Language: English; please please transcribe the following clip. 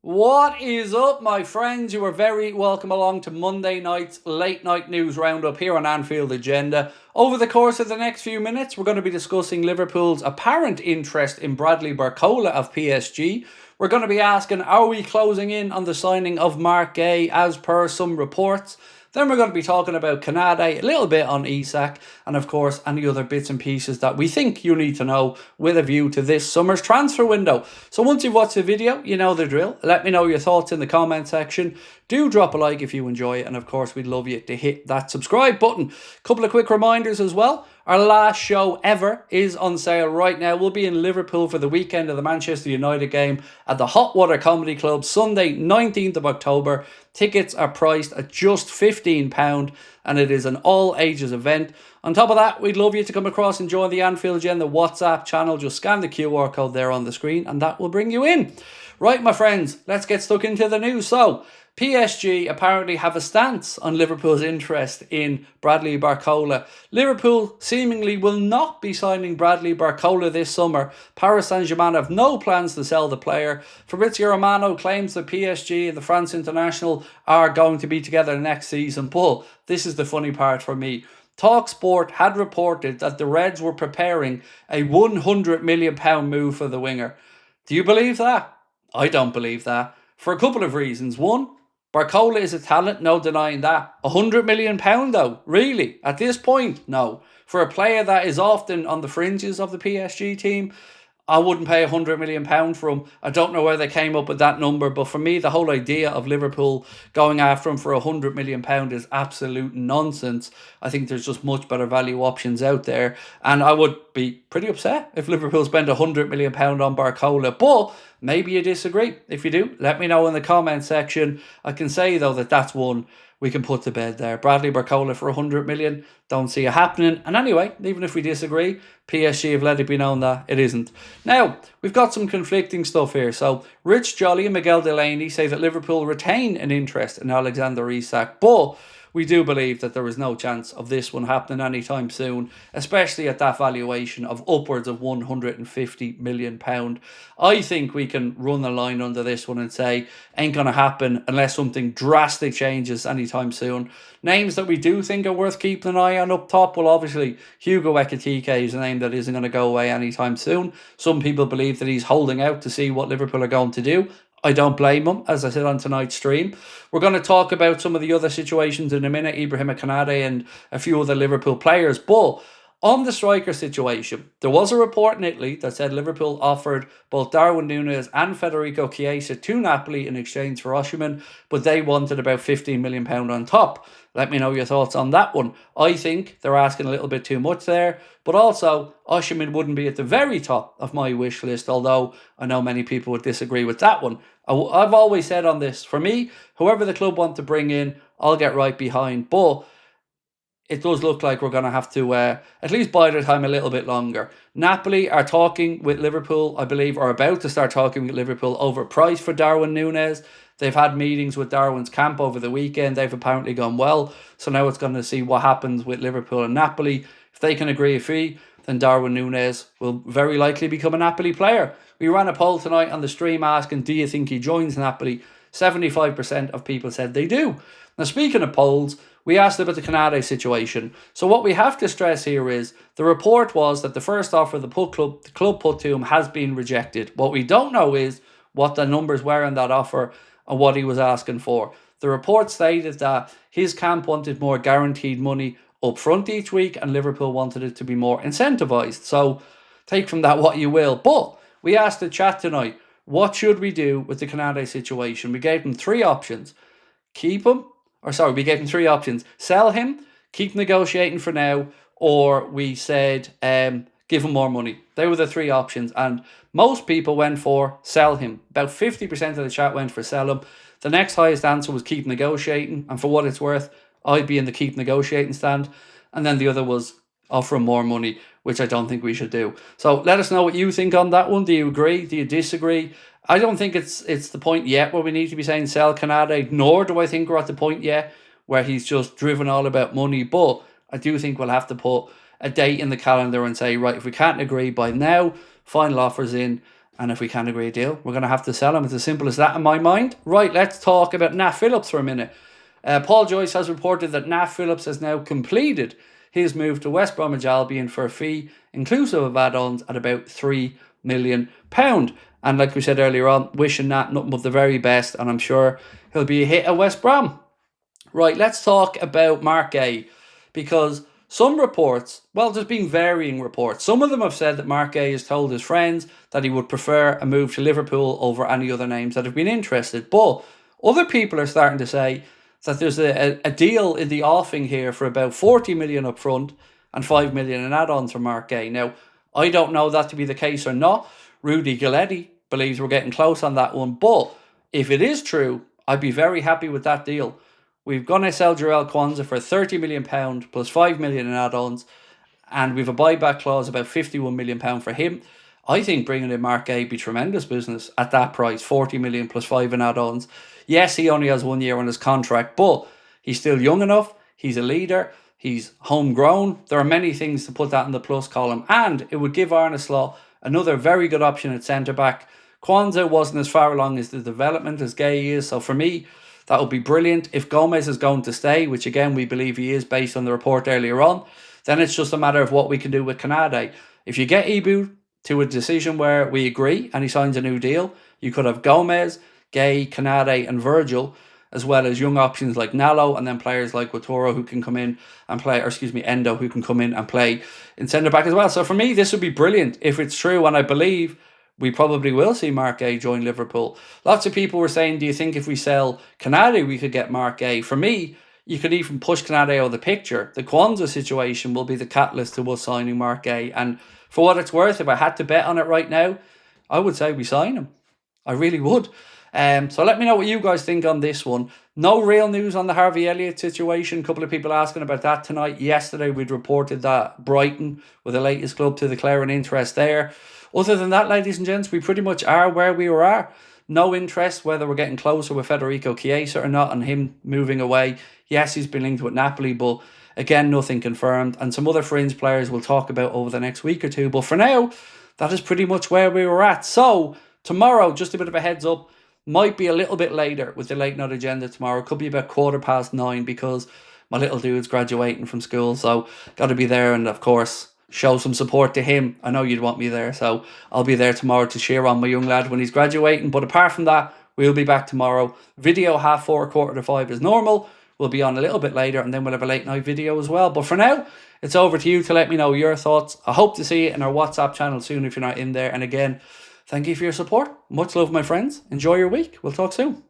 What is up, my friends? You are very welcome along to Monday night's late night news roundup here on Anfield Agenda. Over the course of the next few minutes, we're going to be discussing Liverpool's apparent interest in Bradley Barcola of PSG. We're going to be asking, are we closing in on the signing of Mark Guehi as per some reports? Then we're going to be talking about Canade, a little bit on Isak, and of course any other bits and pieces that we think you need to know with a view to this summer's transfer window. So once you've watched the video, you know the drill. Let me know your thoughts in the comment section. Do drop a like if you enjoy it, and of course we'd love you to hit that subscribe button. Couple of quick reminders as well. Our last show ever is on sale right now. We'll be in Liverpool for the weekend of the Manchester United game at the Hot Water Comedy Club, Sunday 19th of October. Tickets are priced at just £15 and it is an all ages event. On top of that, we'd love you to come across and join the Anfield Agenda WhatsApp channel. Just scan the QR code there on the screen and that will bring you in. Right, my friends, let's get stuck into the news. So, PSG apparently have a stance on Liverpool's interest in Bradley Barcola. Liverpool seemingly will not be signing Bradley Barcola this summer. Paris Saint-Germain have no plans to sell the player. Fabrizio Romano claims that PSG and the France international are going to be together next season. But this is the funny part for me. TalkSport had reported that the Reds were preparing a £100 million move for the winger. Do you believe that? I don't believe that. For a couple of reasons. One, Barcola is a talent, no denying that. £100 million though, really? At this point, no. For a player that is often on the fringes of the PSG team, I wouldn't pay £100 million for him. I don't know where they came up with that number, but for me, the whole idea of Liverpool going after him for £100 million is absolute nonsense. I think there's just much better value options out there, and I would be pretty upset if Liverpool spent £100 million on Barcola, but maybe you disagree. If you do, let me know in the comment section. I can say, though, that that's one we can put to bed there. Bradley Barcola for £100 million, don't see it happening. And anyway, even if we disagree, PSG have let it be known that it isn't. Now, we've got some conflicting stuff here. So, Rich Jolly and Miguel Delaney say that Liverpool retain an interest in Alexander Isak, but we do believe that there is no chance of this one happening anytime soon, especially at that valuation of upwards of £150 million. I think we can run the line under this one and say ain't going to happen unless something drastic changes anytime soon. Names that we do think are worth keeping an eye on up top, well, obviously Hugo Ekitike is a name that isn't going to go away anytime soon. Some people believe that he's holding out to see what Liverpool are going to do. I don't blame him, as I said on tonight's stream. We're going to talk about some of the other situations in a minute, Ibrahim Kanade and a few other Liverpool players. But on the striker situation, there was a report in Italy that said Liverpool offered both Darwin Núñez and Federico Chiesa to Napoli in exchange for Osimhen, but they wanted about £15 million on top. Let me know your thoughts on that one. I think they're asking a little bit too much there, but also Osimhen wouldn't be at the very top of my wish list, although I know many people would disagree with that one. I've always said on this, for me, whoever the club want to bring in, I'll get right behind, but it does look like we're going to have to at least bide our time a little bit longer. Napoli are talking with Liverpool, I believe, or about to start talking with Liverpool over price for Darwin Núñez. They've had meetings with Darwin's camp over the weekend. They've apparently gone well. So now it's going to see what happens with Liverpool and Napoli. If they can agree a fee, then Darwin Núñez will very likely become a Napoli player. We ran a poll tonight on the stream asking, do you think he joins Napoli? 75% of people said they do. Now, speaking of polls, we asked about the Canade situation. So what we have to stress here is the report was that the first offer the club put to him has been rejected. What we don't know is what the numbers were in that offer and what he was asking for. The report stated that his camp wanted more guaranteed money up front each week and Liverpool wanted it to be more incentivised. So take from that what you will. But we asked the chat tonight, what should we do with the Canade situation? We gave them three options. We gave him three options. Sell him, keep negotiating for now, or we said give him more money. They were the three options, and most people went for sell him. About 50% of the chat went for sell him. The next highest answer was keep negotiating, and for what it's worth, I'd be in the keep negotiating stand. And then the other was offer him more money, which I don't think we should do. So let us know what you think on that one. Do you agree? Do you disagree? I don't think it's the point yet where we need to be saying sell Canade, nor do I think we're at the point yet where he's just driven all about money. But I do think we'll have to put a date in the calendar and say, right, if we can't agree by now, final offers in, And if we can't agree a deal, we're going to have to sell him. It's as simple as that in my mind. Right, let's talk about Nat Phillips for a minute. Paul Joyce has reported that Nat Phillips has now completed his move to West Bromwich Albion for a fee, inclusive of add-ons, at about £3 million. And like we said earlier on, wishing Nat nothing but the very best, and I'm sure he'll be a hit at West Brom. Right, let's talk about Mark Guehi, because some reports, well, there's been varying reports. Some of them have said that Mark Guehi has told his friends that he would prefer a move to Liverpool over any other names that have been interested. But other people are starting to say that there's a deal in the offing here for about 40 million up front and 5 million in add-ons for Mark Guehi. Now, I don't know that to be the case or not. Rudy Guehi believes we're getting close on that one. But if it is true, I'd be very happy with that deal. We've gone to sell Jarell Quansah for £30 million plus 5 million in add-ons, and we've a buyback clause about £51 million for him. I think bringing in Mark Guehi would be tremendous business at that price, 40 million plus 5 in add-ons. Yes, he only has 1 year on his contract, but he's still young enough. He's a leader. He's homegrown. There are many things to put that in the plus column, and it would give Arne Slot another very good option at centre-back. Quansah wasn't as far along as the development as Guehi is, so for me, that would be brilliant. If Gomez is going to stay, which again we believe he is based on the report earlier on, then it's just a matter of what we can do with Canade. If you get Ibu to a decision where we agree and he signs a new deal, you could have Gomez, Guehi, Canade and Virgil, as well as young options like Nalo, and then players like Watoro who can come in and play, Endo who can come in and play in centre-back as well. So for me, this would be brilliant if it's true, and I believe we probably will see Mark Guehi join Liverpool. Lots of people were saying, do you think if we sell Canade, we could get Mark Guehi? For me, you could even push Canade out of the picture. The Quansah situation will be the catalyst to us signing Mark Guehi. And for what it's worth, if I had to bet on it right now, I would say we sign him. I really would. So let me know what you guys think on this one. No real news on the Harvey Elliott situation. A couple of people asking about that tonight. Yesterday, we'd reported that Brighton were the latest club to declare an interest there. Other than that, ladies and gents, we pretty much are where we were at. No interest, whether we're getting closer with Federico Chiesa or not, and him moving away. Yes, he's been linked with Napoli, but again, nothing confirmed. And some other fringe players we'll talk about over the next week or two. But for now, that is pretty much where we were at. So, tomorrow, just a bit of a heads up, might be a little bit later with the late night agenda tomorrow. Could be about 9:15 because my little dude's graduating from school. So, got to be there, and of course, show some support to him. I know you'd want me there, so I'll be there tomorrow to cheer on my young lad when he's graduating. But apart from that, we'll be back tomorrow. Video 4:30, 4:45 as normal. We'll be on a little bit later, and then we'll have a late night video as well. But for now, it's over to you to let me know your thoughts. I hope to see you in our WhatsApp channel soon if you're not in there. And again, thank you for your support. Much love, my friends. Enjoy your week. We'll talk soon.